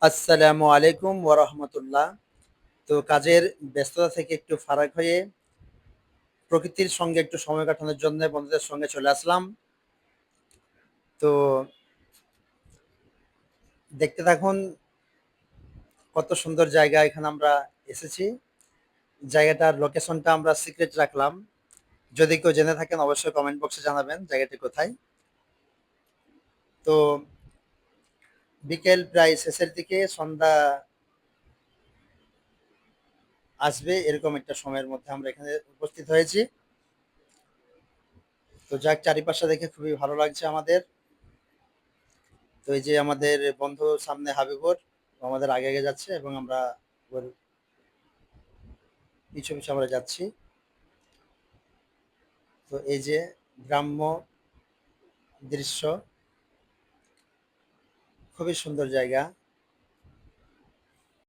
আসসালামু আলাইকুম ওয়া রাহমাতুল্লাহ। তো কাজের ব্যস্ততা থেকে একটু ফারাক হয়ে প্রকৃতির সঙ্গে একটু সময় কাটানোর জন্য বন্ধুদের সঙ্গে চলে আসলাম। তো দেখতে থাকুন কত সুন্দর জায়গা এখানে আমরা এসেছি। জায়গাটার লোকেশনটা আমরা সিক্রেট রাখলাম। যদি কেউ জেনে থাকেন অবশ্যই কমেন্ট বক্সে জানাবেন জায়গাটি কোথায়। তো বিকেল প্রায় শেষের দিকে সন্ধ্যা আসবে এরকম একটা সময়ের মধ্যে আমরা এখানে উপস্থিত হয়েছি। তো যাক চারিপাশে দেখে খুবই ভালো লাগছে আমাদের। তো এই যে আমাদের বন্ধু সামনে হাবিবুর ও আমাদের আগে আগে যাচ্ছে এবং আমরা ওর পিছু পিছু আমরা যাচ্ছি। তো এই যে গ্রাম্য দৃশ্য, খুবই সুন্দর জায়গা।